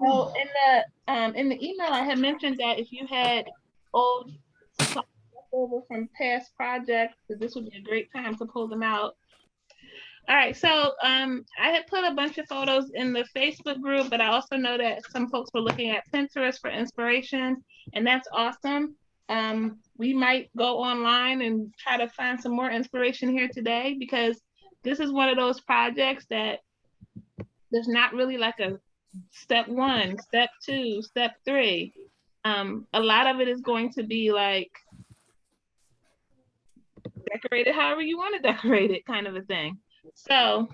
So in the email, I had mentioned that if you had old supplies left over from past projects, that this would be a great time to pull them out. All right, so I had put a bunch of photos in the Facebook group, but I also know that some folks were looking at Pinterest for inspiration, and that's awesome. We might go online and try to find some more inspiration here today, because this is one of those projects that there's not really like a step 1, step 2, step 3. A lot of it is going to be like decorate it however you want to decorate it, kind of a thing. So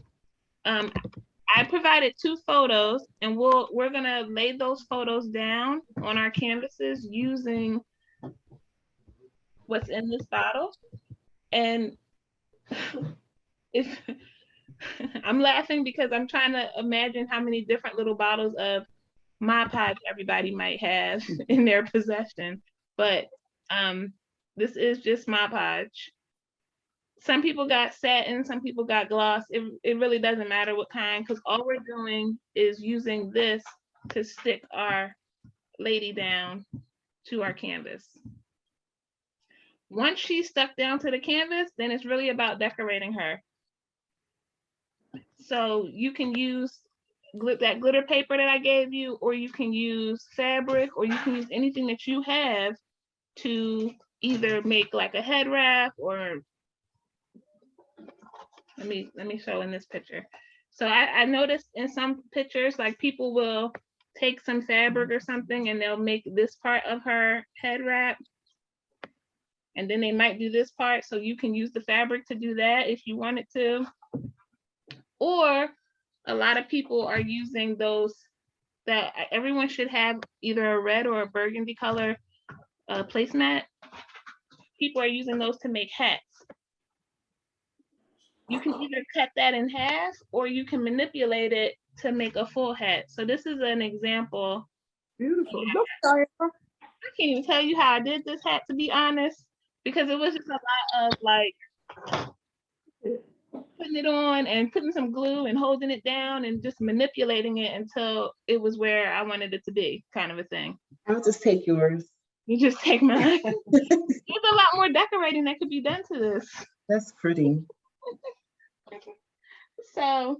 I provided 2 photos, and we're gonna lay those photos down on our canvases using what's in this bottle. And if I'm laughing because I'm trying to imagine how many different little bottles of Mod Podge everybody might have in their possession, but this is just Mod Podge. Some people got satin, some people got gloss. It really doesn't matter what kind, because all we're doing is using this to stick our lady down to our canvas. Once she's stuck down to the canvas, then it's really about decorating her. So you can use that glitter paper that I gave you, or you can use fabric, or you can use anything that you have to either make like a head wrap, or let me show in this picture. So I noticed in some pictures, like people will take some fabric or something and they'll make this part of her head wrap, and then they might do this part. So you can use the fabric to do that if you wanted to. Or a lot of people are using those, that everyone should have either a red or a burgundy color placemat. People are using those to make hats. You can either cut that in half, or you can manipulate it to make a full hat. So this is an example. Beautiful. I can't even tell you how I did this hat, to be honest, because it was just a lot of like putting it on and putting some glue and holding it down and just manipulating it until it was where I wanted it to be, kind of a thing. I'll just take yours. You just take mine. There's a lot more decorating that could be done to this. That's pretty. So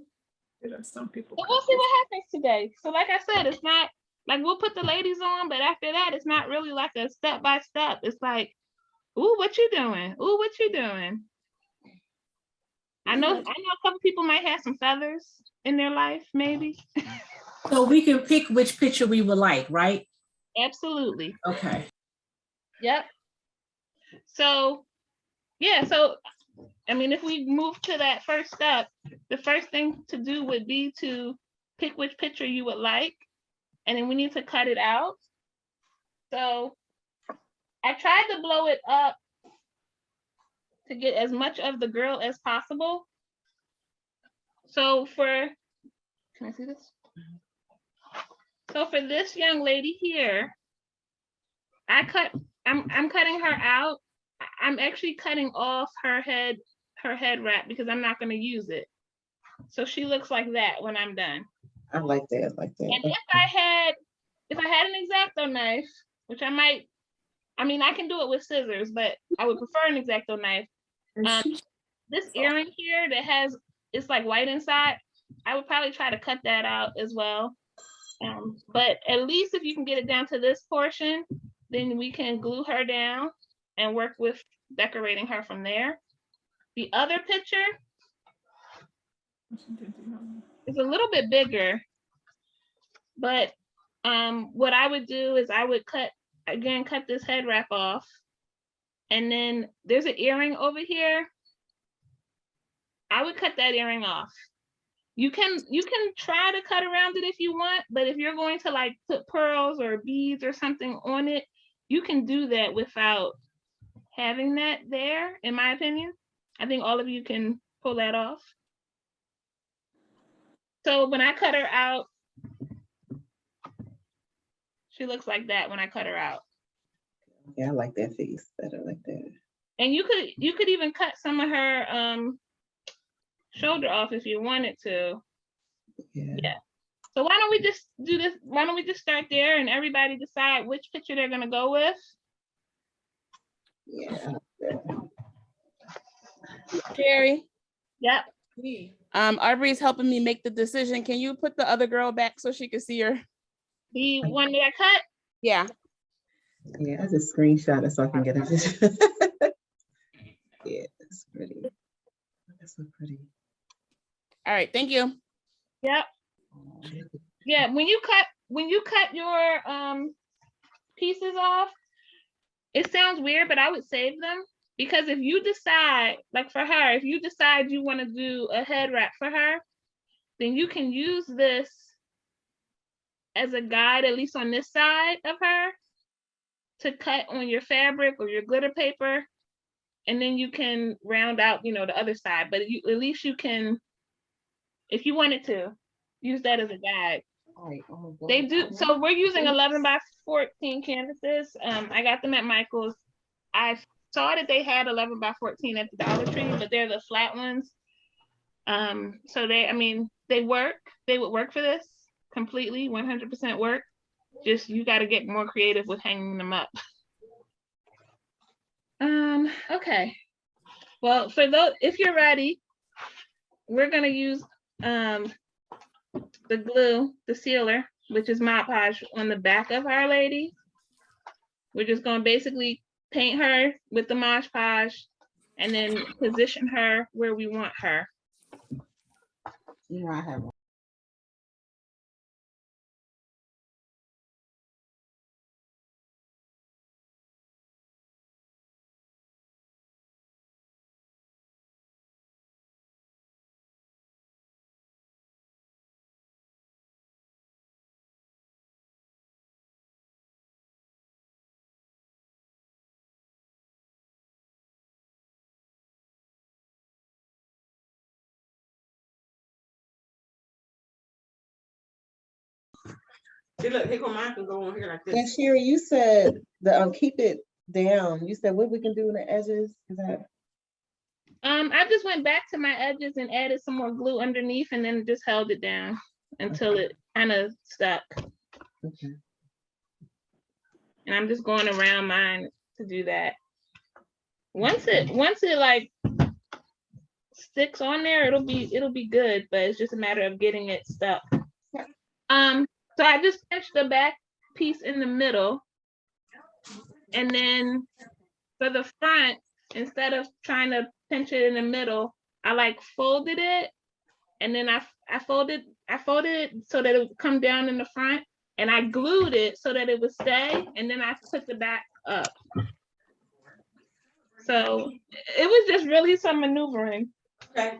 Some people. we'll see what happens today. So like I said, it's not like we'll put the ladies on, but after that, it's not really like a step by step. It's like, ooh, what you doing? Ooh, what you doing? I know a couple people might have some feathers in their life, maybe. So we can pick which picture we would like, right? Absolutely. Okay. Yep. So yeah, so I mean, if we move to that first step, the first thing to do would be to pick which picture you would like, and then we need to cut it out. So I tried to blow it up to get as much of the girl as possible. So can I see this? So for this young lady here, I'm cutting her out. I'm actually cutting off her head wrap, because I'm not going to use it. So she looks like that when I'm done. I like that. And if I had an X-Acto knife, which I can do it with scissors, but I would prefer an X-Acto knife. This earring here that it's like white inside, I would probably try to cut that out as well. But at least if you can get it down to this portion, then we can glue her down and work with decorating her from there. The other picture is a little bit bigger, but what I would do is I would cut this head wrap off, and then there's an earring over here. I would cut that earring off. You can try to cut around it if you want, but if you're going to like put pearls or beads or something on it, you can do that without having that there, in my opinion. I think all of you can pull that off. So when I cut her out, she looks like that when I cut her out. Yeah, I like that face better like that. And you could even cut some of her shoulder off if you wanted to. Yeah. So why don't we just do this? Why don't we just start there and everybody decide which picture they're gonna go with? Yeah. Sherry, Yep. Aubrey's helping me make the decision. Can you put the other girl back so she can see her? The one that I cut? Yeah. Yeah, I just screenshot it so I can get it. Yeah, it's pretty. That's so pretty. All right, thank you. Yep. Yeah, when you cut your pieces off, it sounds weird, but I would save them, because if you decide, like for her, if you decide you want to do a head wrap for her, then you can use this as a guide, at least on this side of her, to cut on your fabric or your glitter paper, and then you can round out, you know, the other side. But you, at least you can, if you wanted to, use that as a guide. Right. Oh, They do. So we're using 11 by 14 canvases. I got them at Michael's. I saw that they had 11 by 14 at the Dollar Tree, but they're the flat ones. So they, I mean, they work. They would work for this completely, 100% work. Just you got to get more creative with hanging them up. Okay. Well, for those, if you're ready, we're gonna use the glue, the sealer, which is Mod Podge, on the back of Our Lady. We're just gonna basically paint her with the Mod Podge and then position her where we want her. You know, I have one. See, look, here go mine can go on here like Yeah, Sherry, you said the keep it down. You said what we can do in the edges. Is that I just went back to my edges and added some more glue underneath, and then just held it down until it kind of stuck. okay? And I'm just going around mine to do that. Once it like sticks on there, it'll be good, but it's just a matter of getting it stuck. So I just pinched the back piece in the middle, and then for the front, instead of trying to pinch it in the middle, I like folded it, and then I folded it so that it would come down in the front, and I glued it so that it would stay, and then I put the back up. So it was just really some maneuvering. Okay.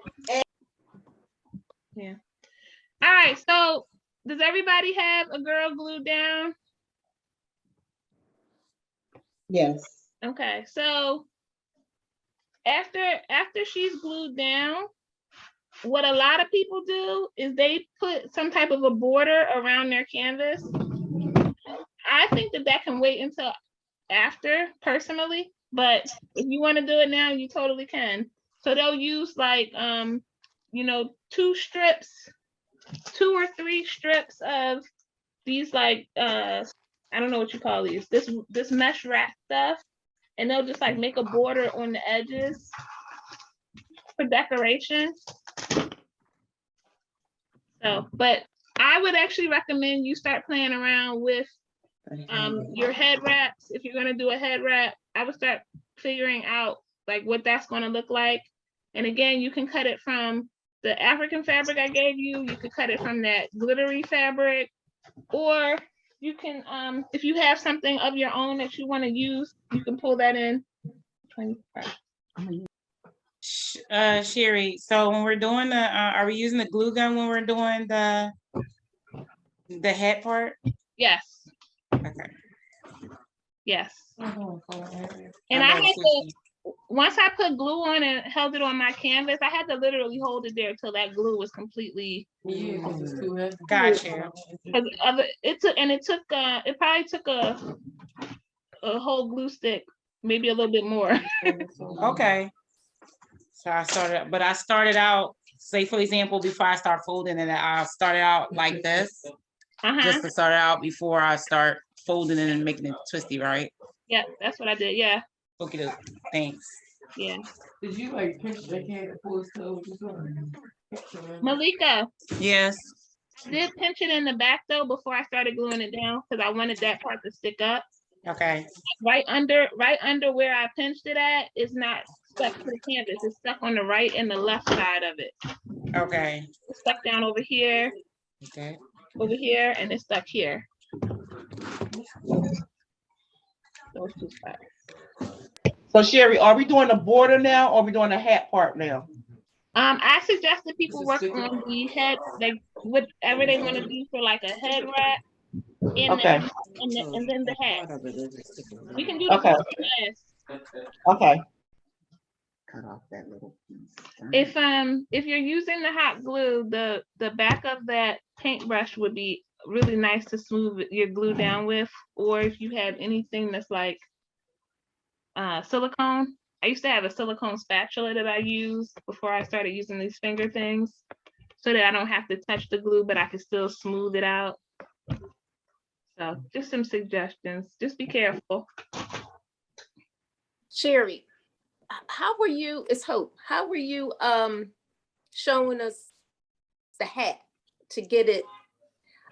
Yeah. All right, so does everybody have a girl glued down? Yes. Okay, so after she's glued down, what a lot of people do is they put some type of a border around their canvas. I think that can wait until after, personally, but if you want to do it now, you totally can. So they'll use like you know, 2 or 3 strips of these, like I don't know what you call these, this mesh wrap stuff, and they'll just like make a border on the edges for decoration. So, but I would actually recommend you start playing around with your head wraps. If you're gonna do a head wrap, I would start figuring out like what that's gonna look like. And again, you can cut it from the African fabric I gave you. You could cut it from that glittery fabric, or you can, if you have something of your own that you want to use, you can pull that in. 25. Sherry, so when we're doing the, are we using the glue gun when we're doing the head part? Yes. Okay. Yes. And And I had to, once I put glue on and held it on my canvas, I had to literally hold it there until that glue was completely. Gotcha. It probably took a whole glue stick, maybe a little bit more. Okay. So I started out say for example, before I start folding it, I'll start it out like this, just to start it out before I start folding it and making it twisty, right? Yeah, that's what I did. Yeah, Okay, thanks. yeah. Did you like pinch the hand and pull his toes or something? Malika, Yes. I did pinch it in the back though before I started gluing it down because I wanted that part to stick up. Okay. Right under where I pinched it at is not stuck to the canvas. It's stuck on the right and the left side of it. Okay. It's stuck down over here, Okay. and it's stuck here. Those two spots. So Sherry, are we doing the border now or are we doing the hat part now? I suggest that people work on the head, like whatever they want to do for like a head wrap, and Okay. and then the hat. We can do the Okay. last. Okay. Cut off that little piece. If you're using the hot glue, the back of that paintbrush would be really nice to smooth your glue down with, or if you have anything that's like silicone. I used to have a silicone spatula that I used before I started using these finger things, so that I don't have to touch the glue, but I can still smooth it out. So just some suggestions. Just be careful. Sherry, how were you, it's Hope, how were you showing us the hat to get it?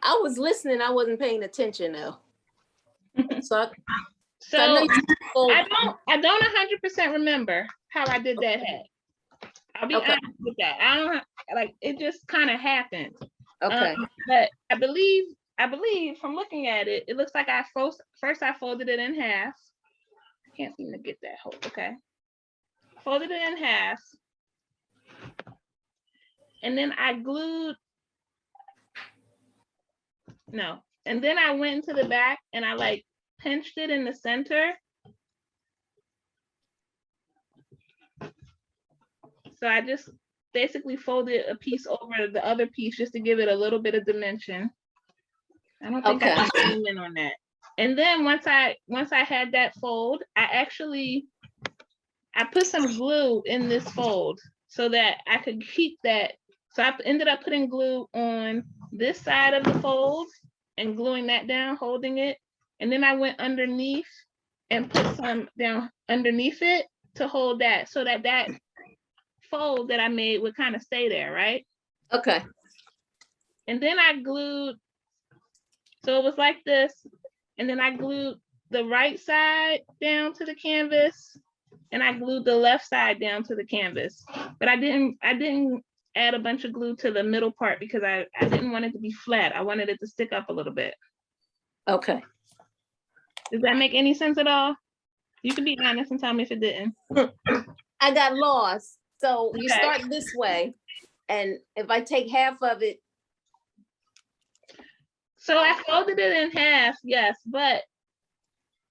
I was listening, I wasn't paying attention though. So So I know you I don't 100% remember how I did that hat. I'll be Okay. honest with that. I don't like it, just kind of happened. okay. But I believe from looking at it, it looks like I first I folded it in half. I can't seem to get that whole. Okay. Folded it in half. And then I glued. No. And then I went into the back and I like pinched it in the center. So I just basically folded a piece over the other piece just to give it a little bit of dimension. I don't think I Okay. can zoom in on that. And then once I had that fold, I put some glue in this fold so that I could keep that. So I ended up putting glue on this side of the fold and gluing that down, holding it. And then I went underneath and put some down underneath it to hold that, so that that fold that I made would kind of stay there, right? Okay. And then I glued, so it was like this, and then I glued the right side down to the canvas, and I glued the left side down to the canvas. But I didn't add a bunch of glue to the middle part because I didn't want it to be flat. I wanted it to stick up a little bit. Okay. Does that make any sense at all? You can be honest and tell me if it didn't. I got lost. So you Okay. start this way, and if I take half of it, So I folded it in half, yes, but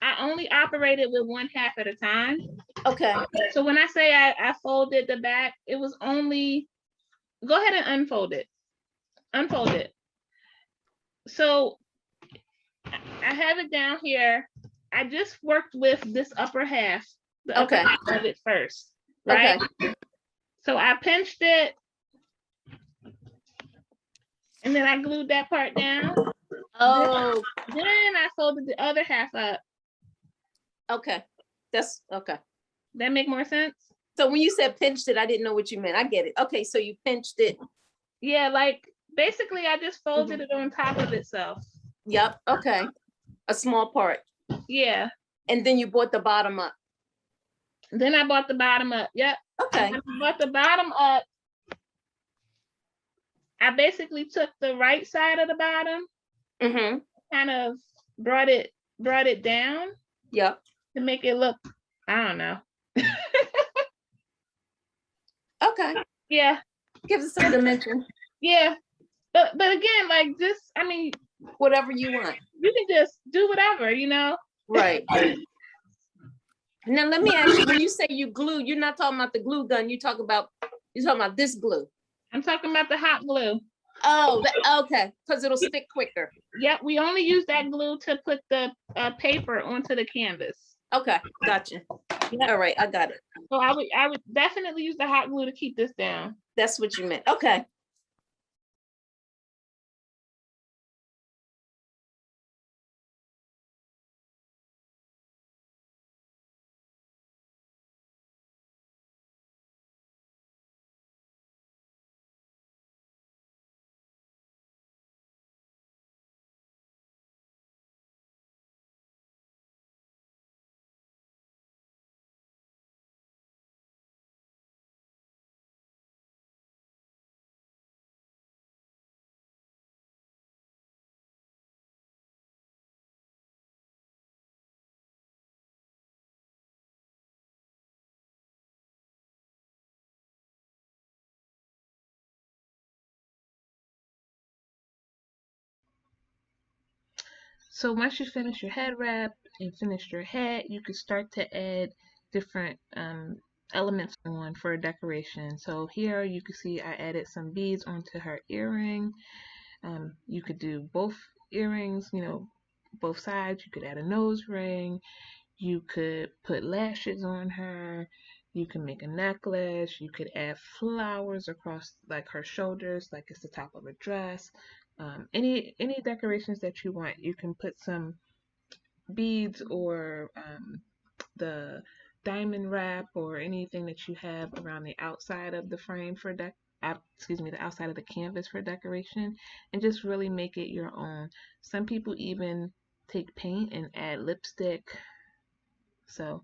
I only operated with one half at a time. okay. So when I say I folded the back, it was only, go ahead and unfold it. Unfold it. So I have it down here. I just worked with this upper half, the upper Okay. half of it first, right? Okay. So I pinched it. And then I glued that part down. Oh, Then I folded the other half up. okay. That's okay. That make more sense? So when you said pinched it, I didn't know what you meant. I get it. Okay, so you pinched it. Yeah, like basically I just folded it on top of itself. Yep. Okay. A small part. Yeah. And then you brought the bottom up. Then I brought the bottom up. Yep. Okay. When I brought the bottom up, I basically took the right side of the bottom, Mm-hmm. kind of brought it down Yep. to make it look, I don't know. Okay. Yeah. Gives us some dimension. Yeah. But again, like just, I mean, Whatever you want. you can just do whatever, you know? Right. Now let me ask you, when you say you glue, you're not talking about the glue gun, you're talking about this glue. I'm talking about the hot glue. Oh, okay, because it'll stick quicker. Yep, we only use that glue to put the paper onto the canvas. Okay, gotcha. Yep. All right, I got it. So I would definitely use the hot glue to keep this down. That's what you meant. Okay. So once you finish your head wrap and finish your head, you can start to add different elements on for decoration. So here you can see I added some beads onto her earring. You could do both earrings, you know, both sides. You could add a nose ring. You could put lashes on her. You can make a necklace. You could add flowers across like her shoulders, like it's the top of a dress. Any decorations that you want. You can put some beads or the diamond wrap or anything that you have around the outside of the frame for the outside of the canvas for decoration, and just really make it your own. Some people even take paint and add lipstick. So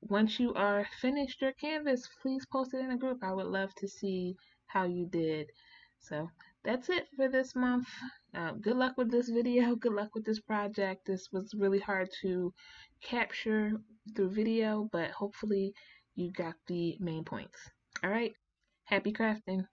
once you are finished your canvas, please post it in a group. I would love to see how you did. So that's it for this month. Good luck with this video. Good luck with this project. This was really hard to capture through video, but hopefully you got the main points. All right. Happy crafting.